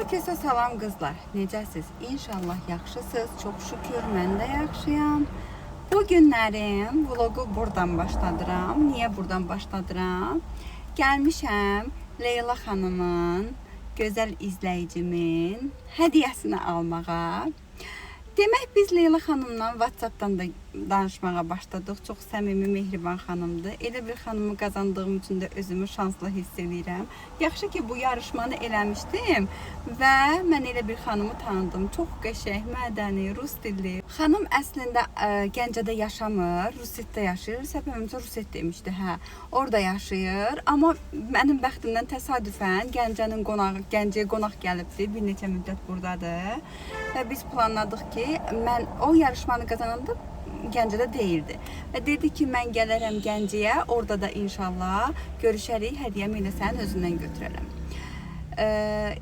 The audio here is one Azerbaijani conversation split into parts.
Hər kəsə salam qızlar. Necəsiz? İnşallah yaxşısınız. Çox şükür mən də yaxşıyam. Bu günlərim vlogu buradan başladıram. Niyə buradan başladıram? Gəlmişəm Leyla xanımın, gözəl izləyicimin hədiyyəsini almağa. Demək biz Leyla xanımla WhatsApp'dan da danışmağa başladıq. Çox səmimi, mehriban xanımdır. Elə bir xanımı qazandığım üçün də özümü şanslı hiss edirəm. Yaxşı ki bu yarışmanı eləmişdim və mən elə bir xanımı tanıdım. Çox qəşəng, mədəni, rus dilli. Xanım əslində Gəncədə yaşamır, Rusetdə yaşayır. Səbəbimcə Ruset demişdi, hə. Orada yaşayır, amma mənim bəxtimdən təsadüfən Gəncəyə qonaq gəlibdi. Bir neçə müddət buradadır. Və biz planladıq ki, mən o yarışmanı qazananda Gəncədə deyildi. Və dedi ki, mən gələrəm Gəncəyə, orada da inşallah görüşərik, hədiyyəmi ilə sənin özündən götürərəm.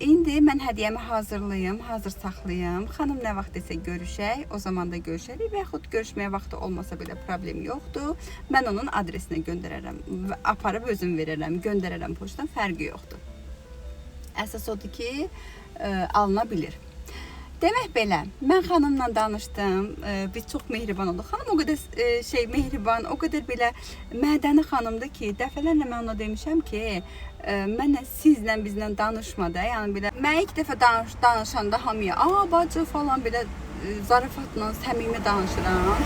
İndi mən hədiyyəmi hazırlayım, hazır saxlayım. Xanım nə vaxt desə görüşək, o zaman da görüşərik və yaxud görüşməyə vaxtı olmasa belə problem yoxdur. Mən onun adresinə göndərərəm, aparıb özüm verərəm, göndərərəm poçtdan, fərqi yoxdur. Əsas odur ki, alına bilir. Demək belə, mən xanımla danışdım, biz çox mehriban olduq. Xanım o qədər mehriban, o qədər belə mədəni xanımdır ki, dəfələrlə mən ona demişəm ki, mənə sizlə bizlə danışmadı. Yəni belə, mən ilk dəfə danışanda hamıya, bacı falan belə zarafatla, səmimi danışıram.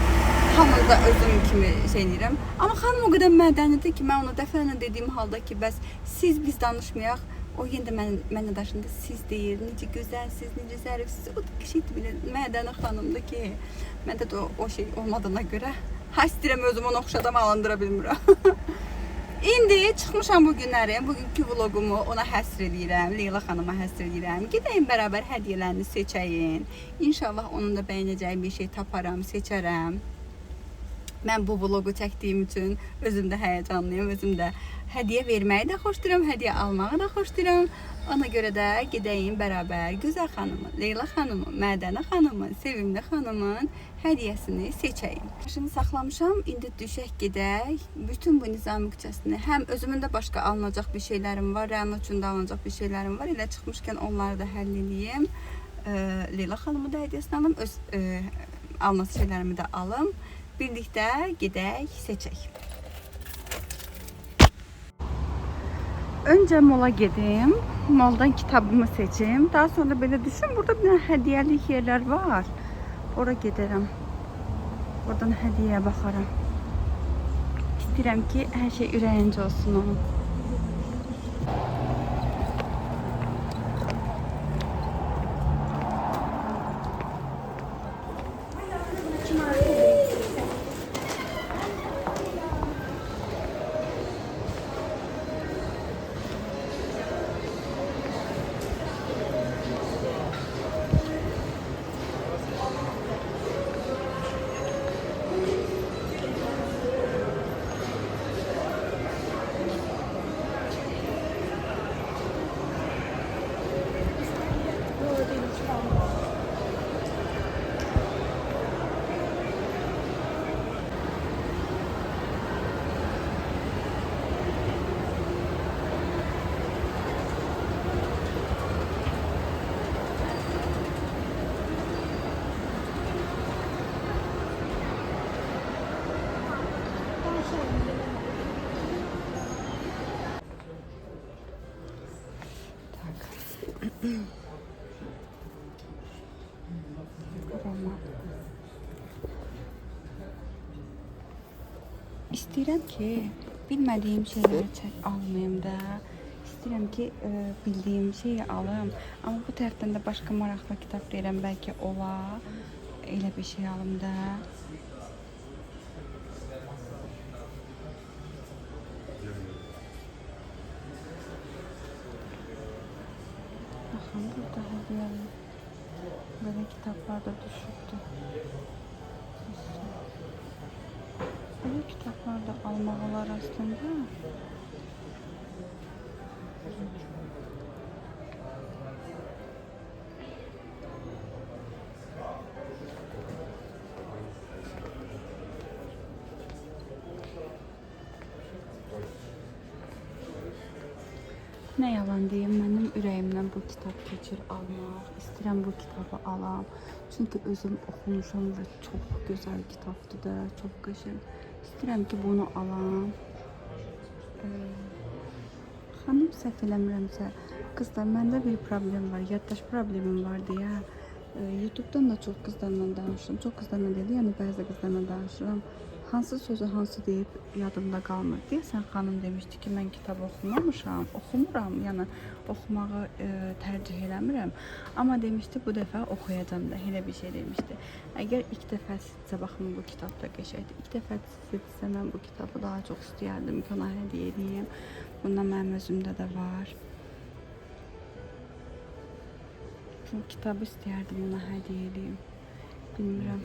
Hamını da özüm kimi deyirəm. Amma xanım o qədər mədənidir ki, mən ona dəfələrlə dediyim halda ki, bəs biz danışmayaq. O yenə də mənlə daşında siz deyir, necə gözəlsiz, necə zərifsiz. O da qəşəngdir, belə mədəni xanımdır ki, məndə də o şey olmadığına görə istəyirəm özümü ona oxşadam, alındıra bilmirəm. İndi çıxmışam bu günlərim, bugünkü vlogumu ona həsr edirəm, Leyla xanıma həsr edirəm. Gedəyim bərabər hədiyyələrini seçəyin. İnşallah onun da bəyənəcəyi bir şey taparam, seçərəm. Mən bu vlogu çəkdiyim üçün özüm də həyəcanlıyım, özüm də hədiyyə verməyi də xoşlayıram, hədiyyə almağı da xoşlayıram. Ona görə də gedəyim bərabər gözəl xanımın, Leyla xanımın, mədəni xanımın, sevimli xanımın hədiyyəsini seçəyim. Şimdi saxlamışam, indi düşək gedək. Bütün bu Nizami küçəsini, həm özümün də başqa alınacaq bir şeylərim var, Rəna üçün də alınacaq bir şeylərim var. Elə çıxmışkən onları da həll edeyim. Leyla xanımın da hədiyyəsini alım, öz alınacaq şeylərimi də alım. Birlikdə gedək, seçək. Öncə mola gedim, moldan kitabımı seçim. Daha sonra belə düşün, burada bir hədiyyəlik yerlər var. Ora gedərəm. Oradan hədiyyəyə baxaram. İstəyirəm ki, hər şey ürəyincə olsun onun. İstəyirəm ki, bilmədiyim şeyləri almayım da. İstəyirəm ki, bildiyim şeyi alım. Amma bu tərəfdən də başqa maraqlı kitab deyirəm, bəlkə ola. Elə bir şey alım da. Baxın, burada hədiyyəli belə kitablar da düşübdür. Böyle kitaplar da almaq olar aslında. Nə yalan deyim, mənim ürəyimdən bu kitab keçir almaq. İstəyirəm bu kitabı alam. Çünki özüm oxumuşam və çox gözəl kitabdır da, çox qəşəng. İstəyirəm ki, bunu alam. Xanım səhv eləmirəmsə, qızlar, məndə bir problem var, yaddaş problemim var deyə. YouTube'dan da çox qızlarla danışıram. Çox qızlarla deyil, yəni bəzi qızlarla danışıram. Hansı sözü hansı deyib yadımda qalmır. Deyəsən xanım demişdi ki, mən kitab oxumamışam, oxumuram, yəni oxumağı tərcih eləmirəm. Amma demişdi bu dəfə oxuyacam da, elə bir şey demişdi. Əgər ilk dəfə sizcə baxın bu kitab da qəşəngdir. İlk dəfə sizcə mən bu kitabı daha çox istəyərdim ki, ona hədiyyə edeyim. Bundan mənim özümdə də var. Bu kitabı istəyərdim ona hədiyyə edeyim. Bilmirəm.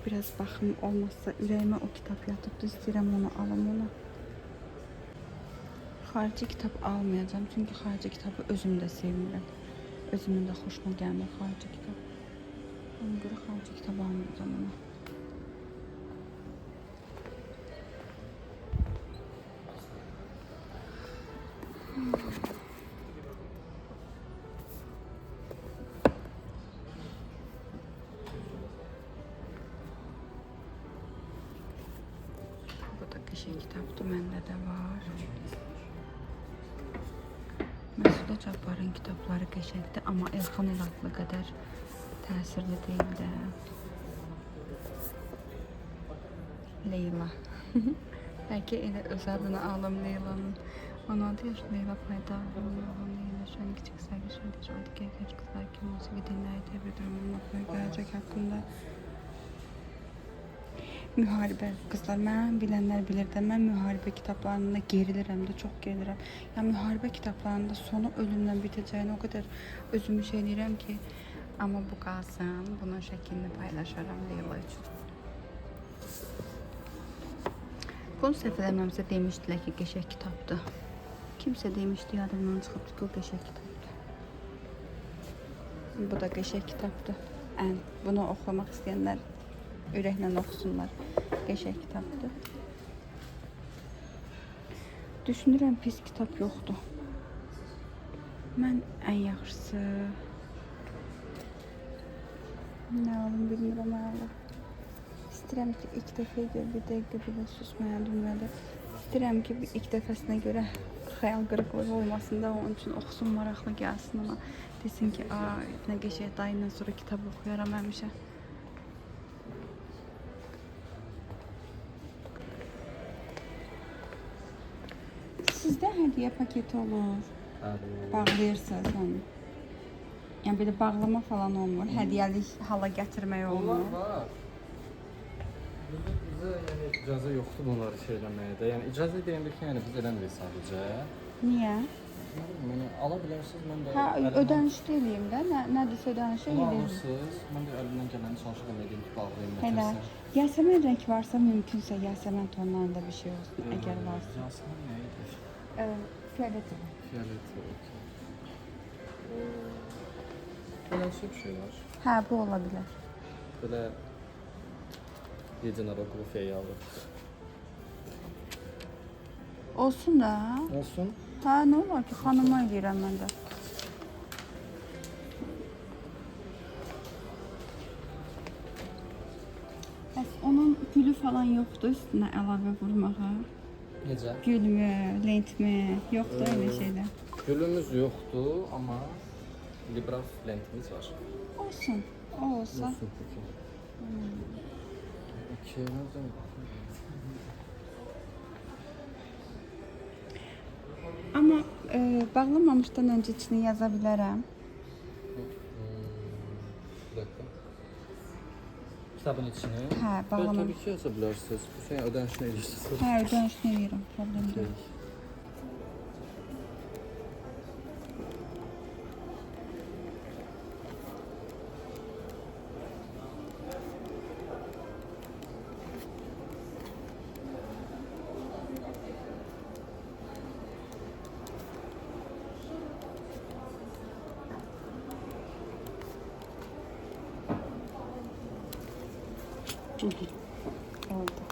Biraz baxım, olmazsa ürəyimə o kitab yatıbdı, istəyirəm onu alım ona. Xarici kitab almayacağım, çünki xarici kitabı özüm də sevmirəm. Özümün də xoşuma gəlmir xarici kitab. Ona görə xarici kitab almayacağım ona. Qəşəng kitabdır, məndə də var. Məsudə Cabbarın kitabları qəşəngdir, amma Elxan Eladlı qədər təsirli deyil də. Leyla. Bəlkə elə öz adını alım Leyla'nın. 16 yaş Leyla Payda. Leyla şu an küçük sərgişmə təcrübədə genç qızlar kimi musiqi dinləri təbir edilmənin oxuya gələcək haqqında. Müharibə, qızlar, mən bilənlər bilir də, mən müharibə kitablarında gerilirəm də, çox gerilirəm. Yəni müharibə kitablarında sonu ölümlə bitəcəyini o qədər özümü şey edirəm ki, amma bu qalsın, bunun şəklini paylaşaram Leyla üçün. Bunu səhv eləmirəmsə demişdilər ki, qəşəng kitabdır. Kimsə demişdi, yadımdan çıxıbdı ki, o qəşəng kitabdır. Bu da qəşəng kitabdır. Bunu oxumaq istəyənlər ürəklə oxusunlar. Qəşəng kitabdır. Düşünürəm pis kitab yoxdur. Mən ən yaxşısı nə alım bilmirəm Allah. İstəyirəm ki, ilk dəfə bir dəqiqə belə susmaya dünyada. İstəyirəm ki, ilk dəfəsinə görə xəyal qırıqlığı olmasın da, onun üçün oxusun, maraqlı gəlsin ona. Desin ki, nə qəşəng, dayından sonra kitab oxuyaram həmişə. Sizdə hədiyyə paketi olur. Bağlayırsınız onu. Yəni belə bağlama falan olmur. Hədiyyəlik hala gətirmək olmur. Onlar var. Bizə yəni icazə yoxdur bunları şey eləməyə də. Yəni icazə deyəndə ki, yəni biz eləmirik sadəcə. Niyə? Yəni ala bilərsiniz, mən də ödənişli eləyim də. Nədirsə ödənişli eləyim. Alırsınız. Mən də əlimdən gələni çalışıram edeyim ki, bağlayayım. Elə. Yasəmən rəng varsa, mümkünsə Yasəmən tonlarında bir şey olsun, əgər varsa. Yasəmən nə idi? Fiyoleti. Fiyoleti, okey. Belə bir şey var. Hə, bu ola bilər. Belə Yedinaroklu feyalı. Olsun da. Olsun. Hə, nə olar ki, xanıma eləyirəm mən də. Bəs onun gülü falan yoxdur üstünə əlavə vurmağa? Necə? Gülmü, lentmi, yoxdur elə şeylər. Gülümüz yoxdur, amma libraf lentimiz var. Olsun, o olsa. Olsun, okey. Okey, nədən? Amma bağlamamışdan öncə içini yaza bilərəm. Bir dakika. Kitabın içini? Hə, bağlamamış. Tabii ki yaza bilərsiniz. Bu sen ödənişini edirsiniz. Hə, ödənişini eləyirəm, problem deyil. Oldu.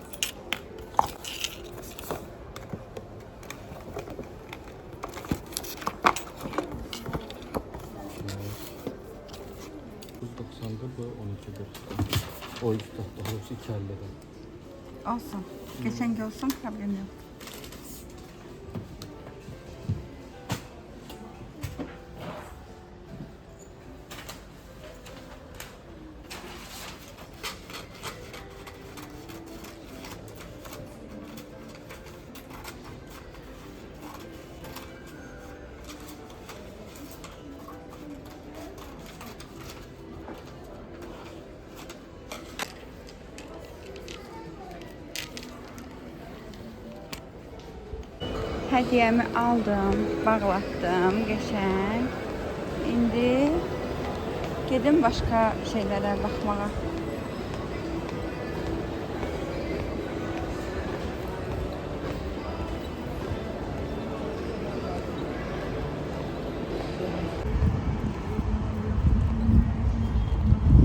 O üst tahta hepsi 2 liradan. Olsun. Geçen gün olsun problem yok. Hediyemi aldım, bağlatdım, geçen. İndi gedim başka şeylere bakmağa.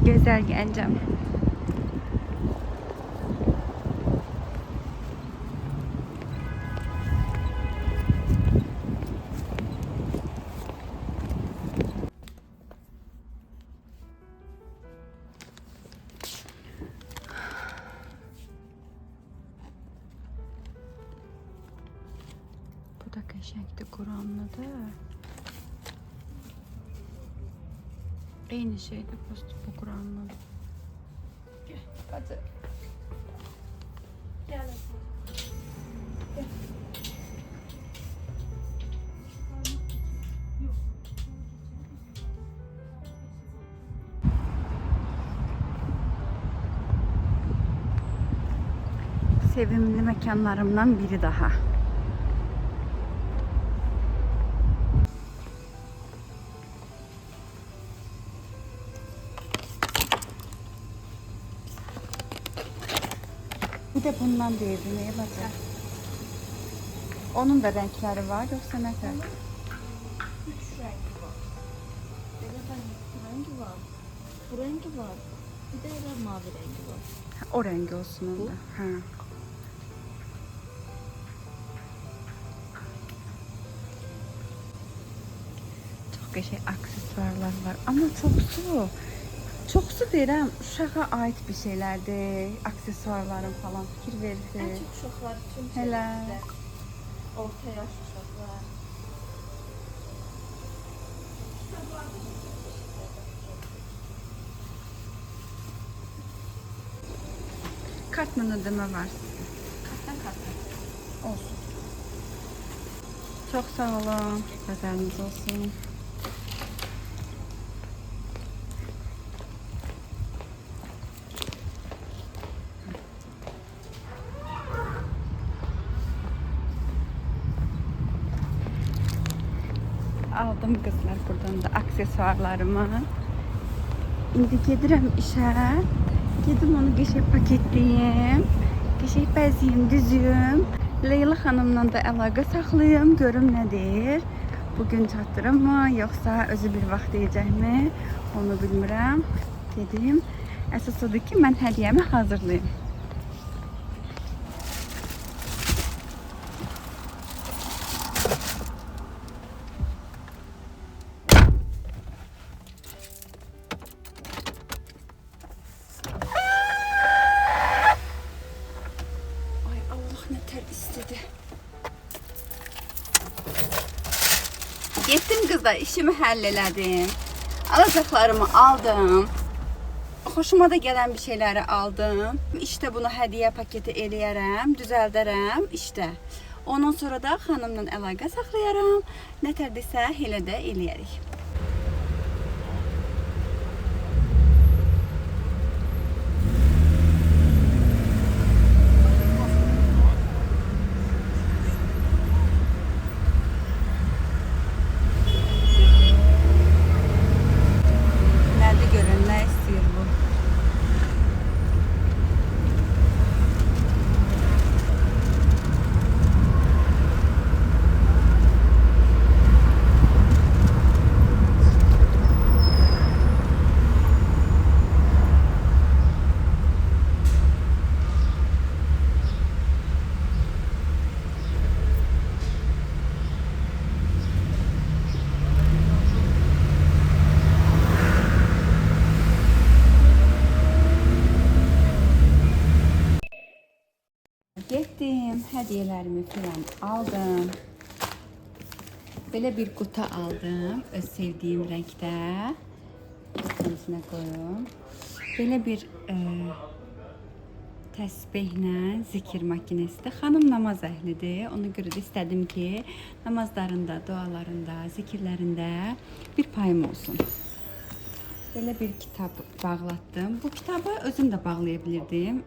Güzel gencem. Bu da qəşəngdir, Quranlıdır. Eyni şeydir, bu Quranlı. Hadi. Gel. Sevimli mekanlarımdan biri daha. Bir de bundan değildi, neye bakacak? Onun da renkleri var, yoksa ne kadar? 3 rengi var. Burada bu rengi var. Bu rengi var. Bir de mavi rengi var. O rengi olsun onda. Ha. Çok güzel aksesuarlar var ama çoxsu deyirəm, uşağa ait bir şeylərdir, aksesuarların falan fikir En verir. çok uşaqlar üçün Hələ. şeylərdə. Orta yaş uşaqlar. Kartla ödeme var. Katdan katdan. Olsun. Çok sağ olun. Pazarınız olsun. Aldım kızlar buradan da aksesuarlarımı. İndi gedirəm işə. Gedim onu qəşəng paketləyim. Qəşəng bəziyim, düzüyüm. Leyla xanımla da əlaqə saxlayım, görüm nədir. Bugün çatdırım mı, yoxsa özü bir vaxt deyəcəkmi? Onu bilmirəm. Dedim. Əsas odur ki, mən hədiyyəmi hazırlayım. Ay Allah, ne ter istedi. Getdim kızlar, işimi həll alacaklarımı aldım. Hoşuma da gelen bir şeyleri aldım. İşte bunu hediye paketi eləyərəm, düzəldərəm, işte. Ondan sonra da xanımla əlaqə saxlayaram. Nə tərdirsə elə də eləyərik. Nerede görün, nə istəyir bu? Getdim, hədiyələrimi filan aldım. Belə bir qutu aldım, öz sevdiyim rəngdə. İçinə qoyum. Belə bir təsbehlə zikir makinesidir. Xanım namaz əhlidir. Ona görə də istədim ki, namazlarında, dualarında, zikirlərində bir payım olsun. Belə bir kitab bağlatdım. Bu kitabı özüm də bağlaya bilirdim.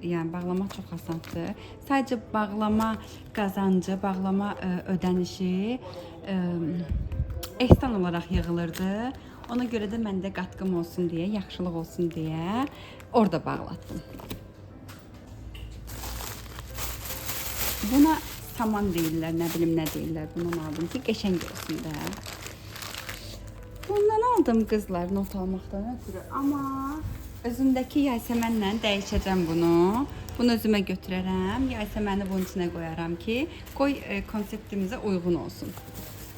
Yəni bağlamaq çox asandır. Sadəcə bağlama qazancı, bağlama ödənişi ehsan olaraq yığılırdı. Ona görə də məndə qatqım olsun deyə, yaxşılıq olsun deyə orada bağlatdım. Buna saman deyirlər, nə bilim nə deyirlər. Bundan aldım ki, qəşəng olsun da. Bundan aldım qızlar not almaqdan ötürü. Amma özümdəki yasəmənlə dəyişəcəm bunu. Bunu özümə götürərəm. Yasəməni bunun içinə qoyaram ki, qoy konseptimizə uyğun olsun.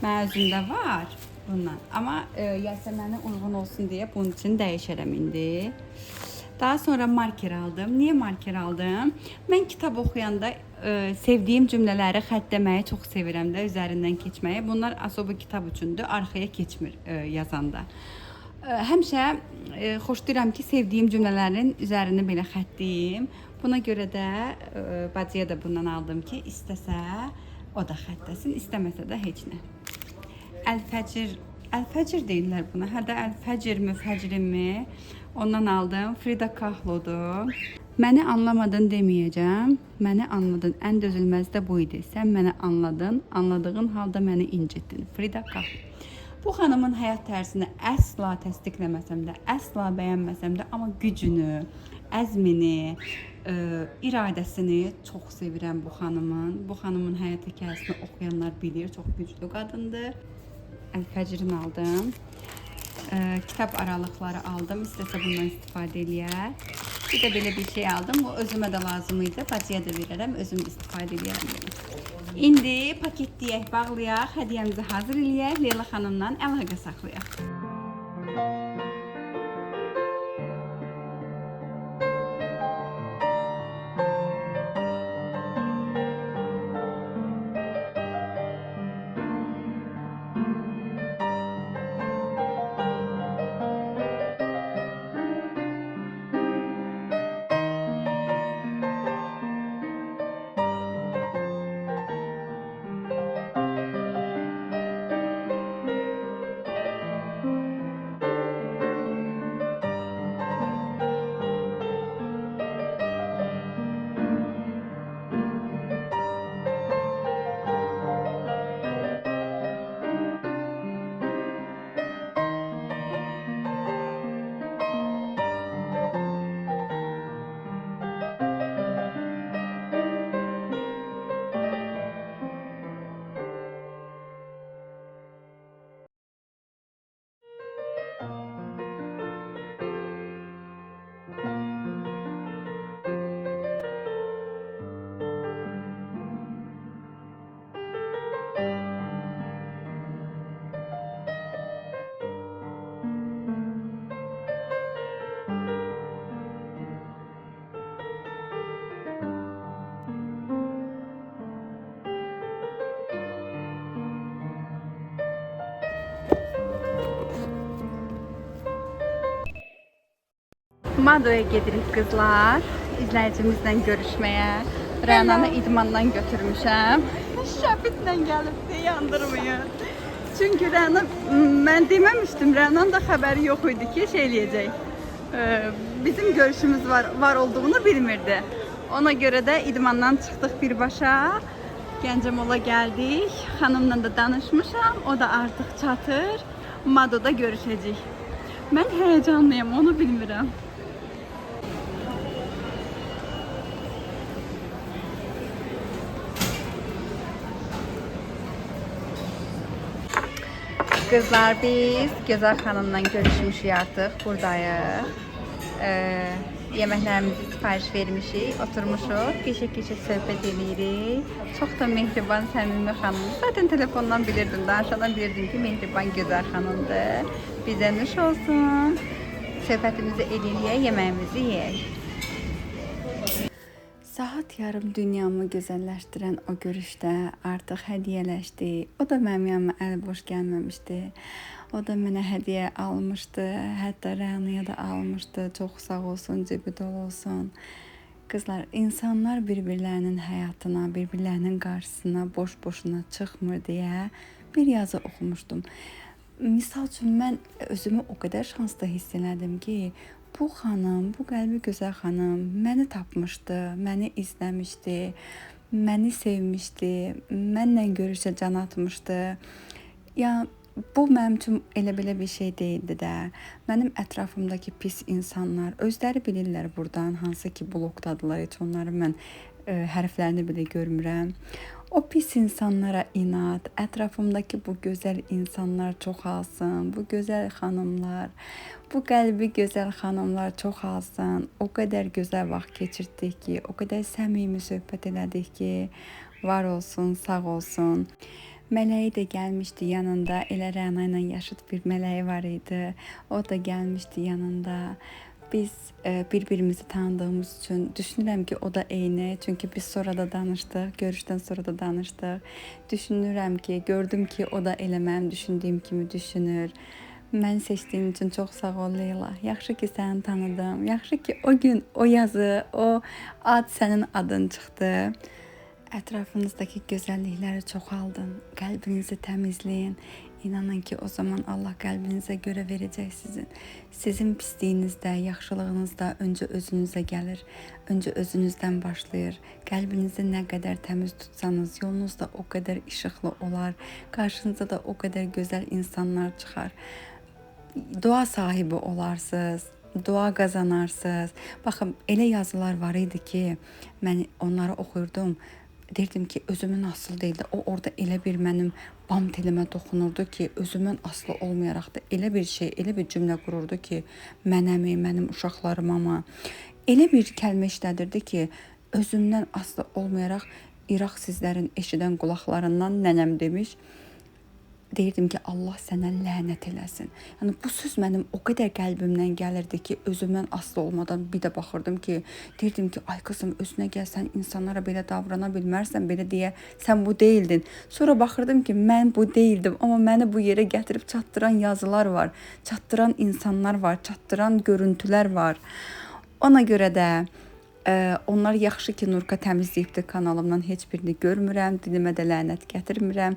Mən özümdə var bundan. Amma yasəməni uyğun olsun deyə bunun için dəyişərəm indi. Daha sonra marker aldım. Niye marker aldım? Mən kitab oxuyanda sevdiyim cümlələri xəttləməyi çox sevirəm də, üzərindən keçməyi. Bunlar asobu kitab üçündür, arxaya keçmir yazanda. Həmişə xoşlayıram ki, sevdiyim cümlələrin üzərini belə xəttləyim. Buna görə də bacıya da bundan aldım ki, istəsə o da xəttləsin, istəməsə də heç nə. Əl-Fəcr deyirlər buna. Hədə Əl-Fəcr mi, Fəcrin mi? Ondan aldım. Frida Kahlo'dur. Məni anlamadın deməyəcəm. Məni anladın. Ən dözülməz də bu idi. Sən məni anladın. Anladığın halda məni incitdin. Frida Kahlo. Bu xanımın həyat tərzini əsla təsdiqləməsəm də, əsla bəyənməsəm də, amma gücünü, əzmini, iradəsini çox sevirəm bu xanımın. Bu xanımın həyat hekayəsini oxuyanlar bilir. Çox güclü qadındır. Əl-Fəcrin aldım. Kitab aralıqları aldım. İstəsə bundan istifadə eləyər. Bir də belə bir şey aldım. Bu özümə də lazım idi. Bacıya da verərəm. Özüm istifadə eləyərəm. İndi paketləyək, bağlayaq, hədiyəmizi hazır eləyək. Leyla xanımla əlaqə saxlayaq. Madoya gedirik qızlar. İzləyicimizlə görüşməyə. Rənanı idmandan götürmüşəm. Şəbitlə gəlibdi, yandırmayın. Çünki Rəna, mən deməmişdim, Rənanın da xəbəri yox idi ki, şey eləyəcək. Bizim görüşümüz var olduğunu bilmirdi. Ona görə də idmandan çıxdıq birbaşa. Gəncəmola gəldik. Xanımla da danışmışam. O da artıq çatır. Madoda görüşəcək. Mən həyecanlıyam, onu bilmirəm. Kızlar biz Gözəl xanımla görüşmüşük artıq, buradayıq. Yeməklərimizi sifariş vermişik, oturmuşuq, keçə-keçə söhbət edirik. Çox da mehriban, səmimi xanımdır. Zaten telefondan bilirdim, danışadan bilirdim ki, mehriban Gözəl xanımdır. Bizə nuş olsun. Söhbətimizi eləyək, yeməyimizi yeyək. Saat yarım dünyamı gözəlləşdirən o görüşdə artıq hədiyyələşdi. O da mənim yanıma əl boş gəlməmişdi. O da mənə hədiyyə almışdı. Hətta Rənaya da almışdı. Çox sağ olsun, cebi dolu olsun. Qızlar, insanlar bir-birlərinin həyatına, bir-birlərinin qarşısına boş-boşuna çıxmır deyə bir yazı oxumuşdum. Misal üçün mən özümü o qədər şanslı hiss elədim ki, bu xanım, bu qəlbi gözəl xanım məni tapmışdı, məni izləmişdi, məni sevmişdi, mənlə görüşə can atmışdı. Ya bu mənim üçün elə belə bir şey deyildi də. Mənim ətrafımdakı pis insanlar özləri bilirlər burdan, hansı ki blokdadılar, heç onları mən hərflərini belə görmürəm. O pis insanlara inat, ətrafımdakı bu gözəl insanlar çoxalsın, bu gözəl xanımlar, bu qəlbi gözəl xanımlar çoxalsın. O qədər gözəl vaxt keçirdik ki, o qədər səmimi söhbət elədik ki, var olsun, sağ olsun. Mələyi də gəlmişdi yanında, elə Rəna ilə yaşıd bir mələyi var idi. O da gəlmişdi yanında. Biz bir-birimizi tanıdığımız üçün düşünürəm ki, o da eyni. Çünki biz sonra da danışdıq, görüşdən sonra da danışdıq. Düşünürəm ki, gördüm ki, o da elə mənim düşündüyüm kimi düşünür. Məni seçdiyin üçün çox sağ ol Leyla. Yaxşı ki səni tanıdım. Yaxşı ki o gün o yazı, o ad sənin adın çıxdı. Ətrafınızdakı gözəllikləri çoxaldın. Qəlbinizi təmizləyin. İnanın ki, o zaman Allah qəlbinizə görə verəcək sizin. Sizin pisliyinizdə, yaxşılığınızda öncə özünüzə gəlir. Öncə özünüzdən başlayır. Qəlbinizi nə qədər təmiz tutsanız, yolunuz da o qədər işıqlı olar. Qarşınıza da o qədər gözəl insanlar çıxar. Dua sahibi olarsınız. Dua qazanarsınız. Baxın, elə yazılar var idi ki, mən onları oxuyurdum. Deyirdim ki, özümün asılı deyildi. O orada elə bir mənim bam telimə toxunurdu ki, özümün asılı olmayaraq da elə bir şey, elə bir cümlə qururdu ki, mənəmi, mənim uşaqlarıma. Elə bir kəlmə işlədirdi ki, özümdən asılı olmayaraq İraq sizlərin eşidən qulaqlarından nənəm demiş. Deyirdim ki, Allah sənə lənət eləsin. Yəni bu söz mənim o qədər qəlbimdən gəlirdi ki, özümdən asılı olmadan bir də baxırdım ki, deyirdim ki, ay qızım özünə gəl, sən insanlara belə davrana bilmərsən, belə deyə sən bu deyildin. Sonra baxırdım ki, mən bu deyildim, amma məni bu yerə gətirib çatdıran yazılar var, çatdıran insanlar var, çatdıran görüntülər var. Ona görə də onlar yaxşı ki, Nurka təmizləyibdi kanalımdan, heç birini görmürəm, dilimə də lənət gətirmirəm.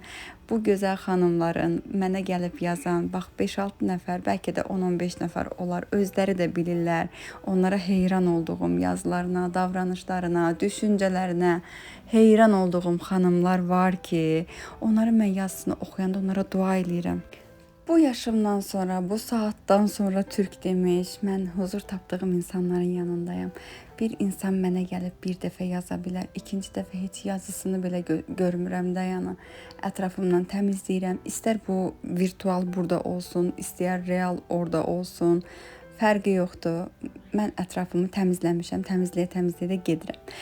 Bu gözəl xanımların mənə gəlib yazan, bax 5-6 nəfər, bəlkə də 10-15 nəfər olar, özləri də bilirlər. Onlara heyran olduğum yazılarına, davranışlarına, düşüncələrinə heyran olduğum xanımlar var ki, onların mən yazısını oxuyanda onlara dua eləyirəm. Bu yaşımdan sonra, bu saatdan sonra Türk demiş, mən huzur tapdığım insanların yanındayım. Bir insan mənə gəlib bir dəfə yaza bilər, ikinci dəfə heç yazısını belə görmürəm də, yəni ətrafımdan təmizləyirəm. İstər bu virtual burada olsun, istər real orada olsun, fərqi yoxdur. Mən ətrafımı təmizləmişəm, təmizləyə də gedirəm.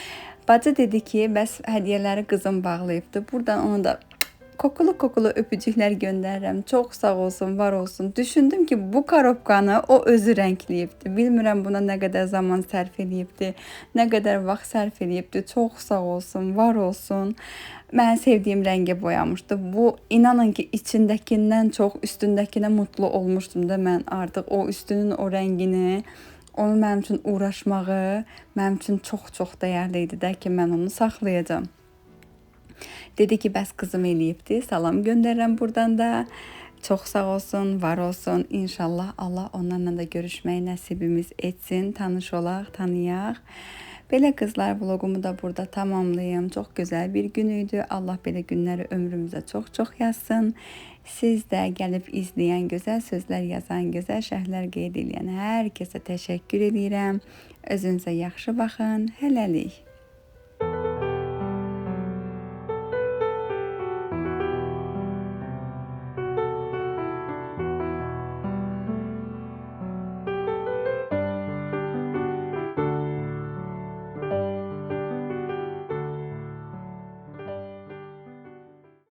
Bacı dedi ki, bəs hədiyyələri qızım bağlayıbdı. Buradan onu da kokulu öpücüklər göndərirəm. Çox sağ olsun, var olsun. Düşündüm ki, bu korobkanı o özü rəngləyibdi. Bilmirəm buna nə qədər zaman sərf eləyibdi, nə qədər vaxt sərf eləyibdi. Çox sağ olsun, var olsun. Mən sevdiyim rəngə boyamışdı. Bu, inanın ki, içindəkindən çox üstündəkinə mutlu olmuşdum da mən artıq o üstünün o rəngini, onu mənim üçün uğraşmağı mənim üçün çox dəyərli idi də ki, mən onu saxlayacağam. Dedi ki, bəs qızım eləyibdi. Salam göndərirəm buradan da. Çox sağ olsun, var olsun. İnşallah Allah onlarla da görüşməyi nəsibimiz etsin. Tanış olaq, tanıyaq. Belə qızlar, vlogumu da burada tamamlayım. Çox gözəl bir gün idi. Allah belə günləri ömrümüzə çox yazsın. Siz də gəlib izləyən, gözəl sözlər yazan, gözəl şərhlər qeyd edən hər kəsə təşəkkür edirəm. Özünüzə yaxşı baxın. Hələlik.